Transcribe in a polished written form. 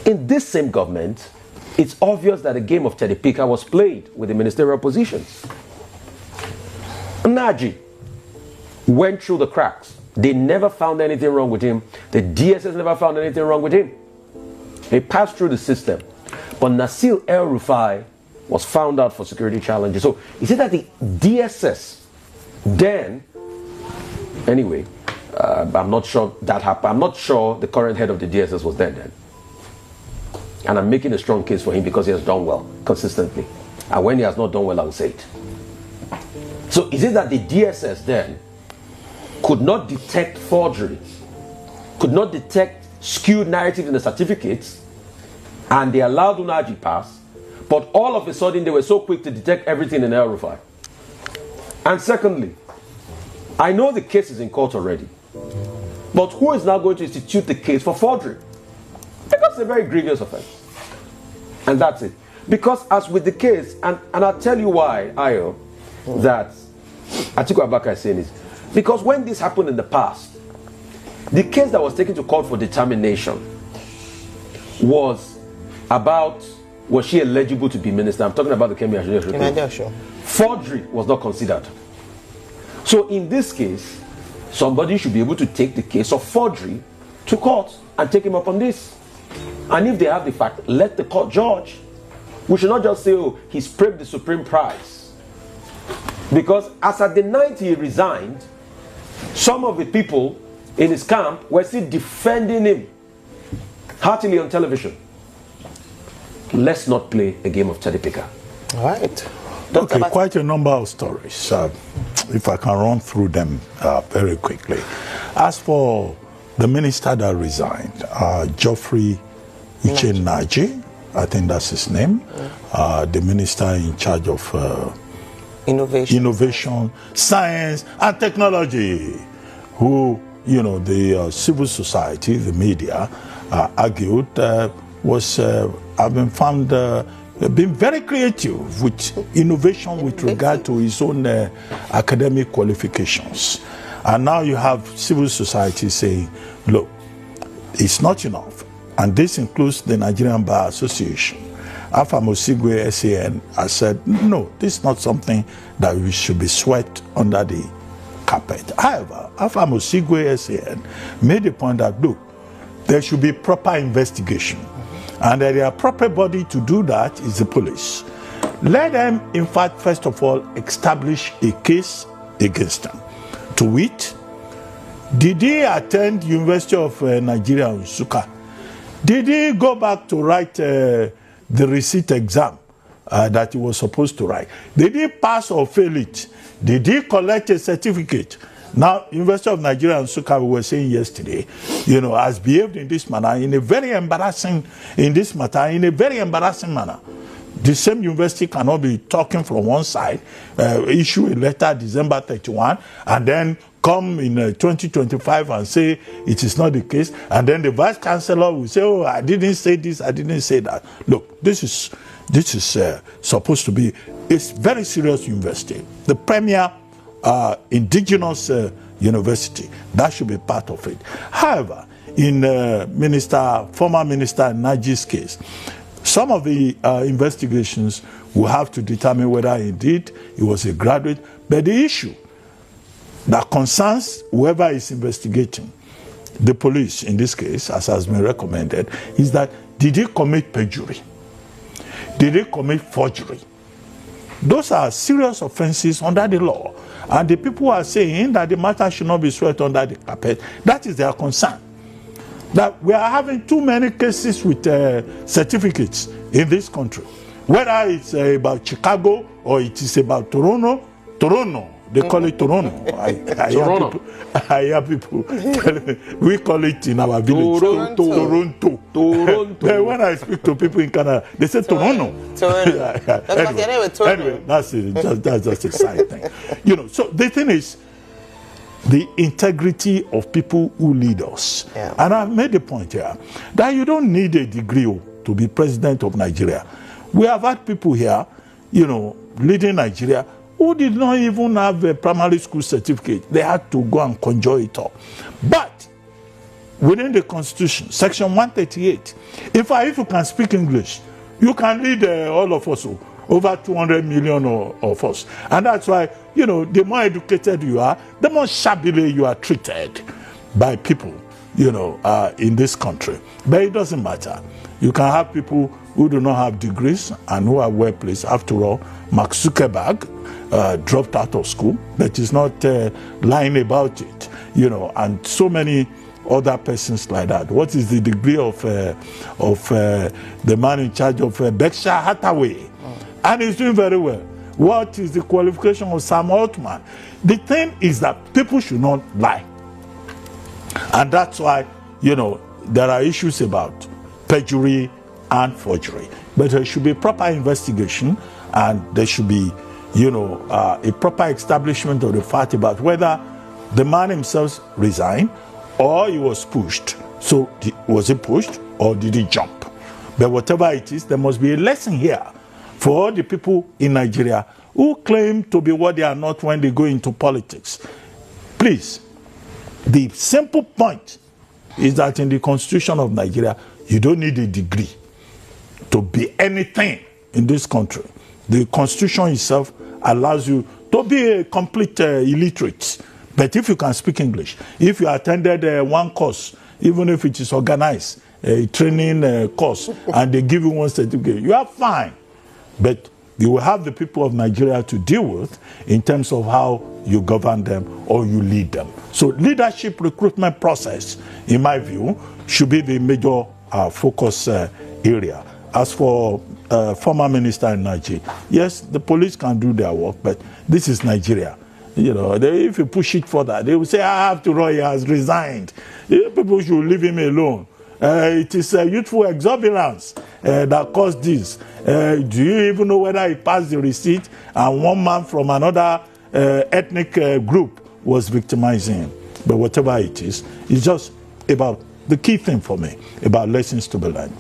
In this same government, it's obvious that a game of Teddy Picker was played with the ministerial positions. Nnaji went through the cracks. They never found anything wrong with him. The DSS never found anything wrong with him. He passed through the system. But Nasir El-Rufai was found out for security challenges. So is it that the DSS then, anyway, I'm not sure that happened. I'm not sure the current head of the DSS was then. And I'm making a strong case for him because he has done well consistently. And when he has not done well, I will say it. So is it that the DSS then could not detect forgery, could not detect skewed narratives in the certificates, and they allowed Nnaji pass, but all of a sudden they were so quick to detect everything in El-Rufai? And secondly, I know the case is in court already, but who is now going to institute the case for forgery? Because it's a very grievous offense. And that's it. Because as with the case, and I'll tell you why, Ayo, that Atiku Abubakar is saying is, because when this happened in the past, the case that was taken to court for determination was about, was she eligible to be minister? I'm talking about the Kemi Ashoje. Forgery was not considered. So in this case, somebody should be able to take the case of forgery to court and take him up on this. And if they have the fact, let the court judge. We should not just say, oh, he's paid the supreme price. Because as at the night he resigned, some of the people in his camp were still defending him heartily on television. Let's not play a game of Teddy Picker. All right. Okay, quite a number of stories. If I can run through them very quickly. As for the minister that resigned, Geoffrey Nnaji, I think that's his name, the minister in charge of innovation, science, and technology, who, you know, the civil society, the media, argued was having found being very creative with innovation with regard to his own academic qualifications. And now you have civil society saying, look, it's not enough. And this includes the Nigerian Bar Association. Afam Osigwe SAN has said, no, this is not something that we should be swept under the carpet. However, Afam Osigwe SAN made the point that, look, there should be proper investigation. And that the appropriate body to do that is the police. Let them, in fact, first of all, establish a case against them. To wit, did he attend University of Nigeria, Nsukka? Did he go back to write the receipt exam that he was supposed to write? Did he pass or fail it? Did he collect a certificate? Now, University of Nigeria and Nsukka, we were saying yesterday, you know, has behaved in this manner, in a very embarrassing manner. The same university cannot be talking from one side, issue a letter December 31, and then come in 2025 and say it is not the case, and then the vice chancellor will say, oh, I didn't say this, I didn't say that. Look, this is supposed to be a very serious university, the premier indigenous university. That should be part of it. However, in former Minister Nnaji's case, some of the investigations will have to determine whether indeed he was a graduate. But the issue that concerns whoever is investigating, the police in this case, as has been recommended, is that did he commit perjury? Did he commit forgery? Those are serious offenses under the law. And the people are saying that the matter should not be swept under the carpet. That is their concern. That we are having too many cases with certificates in this country. Whether it's about Chicago or it is about Toronto, they call it Toronto. I hear people telling me, we call it in our village Toronto. When I speak to people in Canada, they say Toronto. Anyway, that's it. That's just a side thing. You know, so the thing is, the integrity of people who lead us. Yeah. And I've made the point here that you don't need a degree to be president of Nigeria. We have had people here, you know, leading Nigeria, who did not even have a primary school certificate. They had to go and conjure it up. But within the Constitution, Section 138. In fact, if you can speak English, you can lead all of us, over 200 million of us. And that's why, you know, the more educated you are, the more shabbily you are treated by people, you know, in this country. But it doesn't matter. You can have people who do not have degrees and who are well placed. After all, Mark Zuckerberg dropped out of school, but he's not lying about it, you know, and so many other persons like that. What is the degree of the man in charge of Berkshire Hathaway? And he's doing very well. What is the qualification of Sam Altman? The thing is that people should not lie. And that's why, you know, there are issues about perjury and forgery. But there should be proper investigation, and there should be, you know, a proper establishment of the fact about whether the man himself resigned or he was pushed. So was he pushed or did he jump? But whatever it is, there must be a lesson here for all the people in Nigeria who claim to be what they are not when they go into politics. Please, the simple point is that in the Constitution of Nigeria, you don't need a degree to be anything in this country. The Constitution itself allows you to be a complete illiterate. But if you can speak English, if you attended one course, even if it is organized, a training course, and they give you one certificate, you are fine. But you will have the people of Nigeria to deal with in terms of how you govern them or you lead them. So leadership recruitment process, in my view, should be the major focus area. As for former Minister Nnaji, yes, the police can do their work, but this is Nigeria. You know, if you push it further, they will say, after all, he has resigned. People should leave him alone. It is youthful exuberance that caused this. Do you even know whether he passed the receipt and one man from another ethnic group was victimizing him? But whatever it is, it's just about the key thing for me, about lessons to be learned.